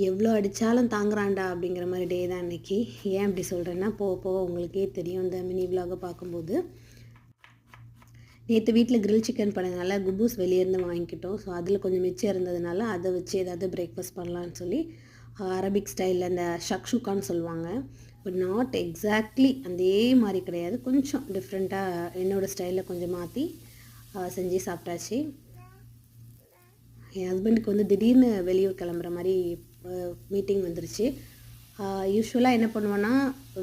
எவ்வளோ அடித்தாலும் தாங்குறான்டா அப்படிங்கிற மாதிரி டே தான் இன்றைக்கி. ஏன் அப்படி சொல்கிறேன்னா, போக போக உங்களுக்கே தெரியும் இந்த மினி விலாகை பார்க்கும்போது. நேற்று வீட்டில் கிரில் சிக்கன் பண்ணதுனால குபூஸ் வெளியேருந்து வாங்கிக்கிட்டோம். ஸோ அதில் கொஞ்சம் மிச்சம் இருந்ததுனால அதை வச்சு ஏதாவது பிரேக்ஃபாஸ்ட் பண்ணலான்னு சொல்லி அரபிக் ஸ்டைலில் இந்த ஷக்ஷுக்கான்னு சொல்லுவாங்க. பட் நாட் எக்ஸாக்ட்லி அதே மாதிரி கிடையாது, கொஞ்சம் டிஃப்ரெண்ட்டாக என்னோடய ஸ்டைலில் கொஞ்சம் மாற்றி செஞ்சு சாப்பிட்டாச்சு. என் ஹஸ்பண்டுக்கு வந்து திடீர்னு வெளியூர் கிளம்புற மாதிரி மீட்டிங் வந்துருச்சு. யூஸ்வலாக என்ன பண்ணுவோன்னா,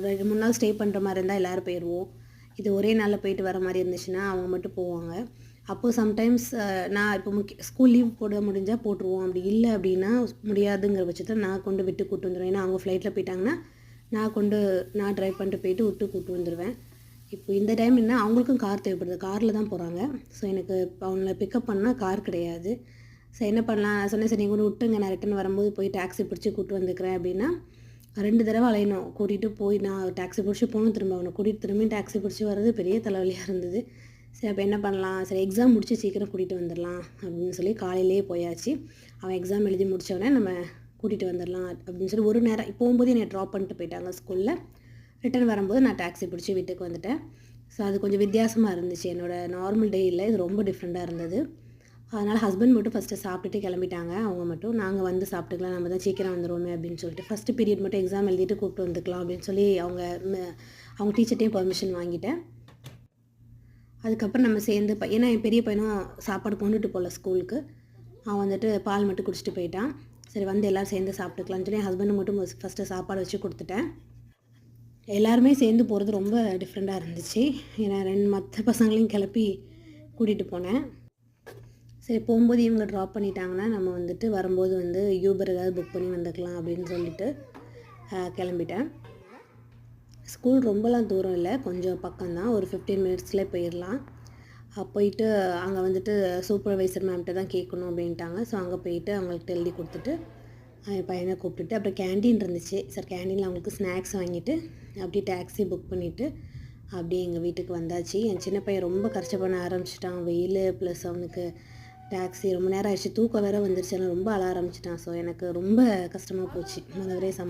2-3 நாள் ஸ்டே பண்ணுற மாதிரி இருந்தால் எல்லோரும் போயிடுவோம். இது ஒரே நாளில் போயிட்டு வர மாதிரி இருந்துச்சுன்னா அவங்க மட்டும் போவாங்க. அப்போது சம்டைம்ஸ் நான் இப்போ ஸ்கூல் லீவ் போட முடிஞ்சால் போட்டுருவோம். அப்படி இல்லை அப்படின்னா முடியாதுங்கிற பட்சத்தில் நான் கொண்டு விட்டு கூட்டு வந்துடுவேன். ஏன்னா அவங்க ஃப்ளைட்டில் போயிட்டாங்கன்னா நான் ட்ரைவ் பண்ணிட்டு போயிட்டு விட்டு கூட்டு வந்துடுவேன். இப்போ இந்த டைம் என்ன, அவங்களுக்கும் கார் தேவைப்படுது, காரில் தான் போகிறாங்க. ஸோ எனக்கு அவங்கள பிக்கப் பண்ணால் கார் கிடையாது. ஸோ என்ன பண்ணலாம், நான் சொன்னேன் சரி நீங்கள் விட்டுங்க, நான் ரிட்டன் வரும்போது போய் டாக்ஸி பிடிச்சி கூப்பிட்டு வந்துக்கிறேன் அப்படின்னா 2 தடவை அலையணும். கூட்டிகிட்டு போய் நான் டாக்ஸி பிடிச்சி போகணும், திரும்ப அவனை கூட்டிகிட்டு திரும்பி டாக்ஸி பிடிச்சி வர்றது பெரிய தலைவலியாக இருந்தது. சரி அப்போ என்ன பண்ணலாம், சரி எக்ஸாம் முடிச்சு சீக்கிரம் கூட்டிகிட்டு வந்துடலாம் அப்படின்னு சொல்லி காலையிலேயே போயாச்சு. அவன் எக்ஸாம் எழுதி முடித்தவொடனே நம்ம கூட்டிகிட்டு வந்துடலாம் அப்படின்னு சொல்லி ஒரு நேரம் போகும்போது என்னை ட்ராப் பண்ணிட்டு போயிட்டாங்க ஸ்கூலில். ரிட்டன் வரும்போது நான் டாக்ஸி பிடிச்சி வீட்டுக்கு வந்துட்டேன். ஸோ அது கொஞ்சம் வித்தியாசமாக இருந்துச்சு. என்னோடய நார்மல் டே இல்லை, இது ரொம்ப டிஃப்ரெண்ட்டாக இருந்தது. அதனால் ஹஸ்பண்ட் மட்டும் ஃபஸ்ட்டு சாப்பிட்டுட்டு கிளம்பிட்டாங்க. அவங்க மட்டும் நாங்கள் வந்து சாப்பிட்டுக்கலாம், நம்ம தான் சீக்கிரம் வந்துடுவோமே அப்படின்னு சொல்லிட்டு ஃபஸ்ட்டு பீரியட் மட்டும் எக்ஸாம் எழுதிட்டு கூப்பிட்டு வந்துக்கலாம் அப்படின்னு சொல்லி அவங்க டீச்சர்ட்டையும் பர்மிஷன் வாங்கிட்டேன். அதுக்கப்புறம் நம்ம சேர்ந்து ஏன்னா என் பெரிய பையனும் சாப்பாடு கொண்டுட்டு போகல ஸ்கூலுக்கு. அவன் வந்துட்டு பால் மட்டும் குடிச்சிட்டு போயிட்டான். சரி வந்து எல்லோரும் சேர்ந்து சாப்பிட்டுக்கலாம்னு சொல்லி ஹஸ்பண்டு மட்டும் ஃபஸ்ட்டு சாப்பாடு வச்சு கொடுத்துட்டேன். எல்லாருமே சேர்ந்து போகிறது ரொம்ப டிஃப்ரெண்ட்டாக இருந்துச்சு. ஏன்னா மற்ற பசங்களையும் கிளப்பி கூட்டிகிட்டு போனேன். சரி போகும்போது இவங்க ட்ராப் பண்ணிட்டாங்கன்னா நம்ம வந்துட்டு வரும்போது வந்து யூபர் ஏதாவது புக் பண்ணி வந்துக்கலாம் அப்படின்னு சொல்லிட்டு கிளம்பிட்டேன். ஸ்கூல் ரொம்பலாம் தூரம் இல்லை, கொஞ்சம் பக்கம்தான், ஒரு 15 மினிட்ஸ்லேயே போயிடலாம். போயிட்டு அங்கே வந்துட்டு சூப்பர்வைசர் மேம்கிட்ட தான் கேட்கணும் அப்படின்ட்டாங்க. ஸோ அங்கே போயிட்டு அவங்கள்ட்ட எழுதி கொடுத்துட்டு என் பையனை கூப்பிட்டுட்டு அப்புறம் கேண்டீன் இருந்துச்சு. சார் கேண்டீனில் அவங்களுக்கு ஸ்நாக்ஸ் வாங்கிட்டு அப்படியே டாக்ஸி புக் பண்ணிவிட்டு அப்படியே எங்கள் வீட்டுக்கு வந்தாச்சு. என் சின்ன பையன் ரொம்ப கஷ்டப்பட ஆரம்பிச்சிட்டான். வெயில் ப்ளஸ் அவனுக்கு டாக்ஸி ரொம்ப நேரம் ஆயிடுச்சு, தூக்கம் வேறு வந்துருச்சு, ரொம்ப அழ ஆரம்பிச்சிட்டான். ஸோ எனக்கு ரொம்ப கஷ்டமாக போச்சு. முதல்வரே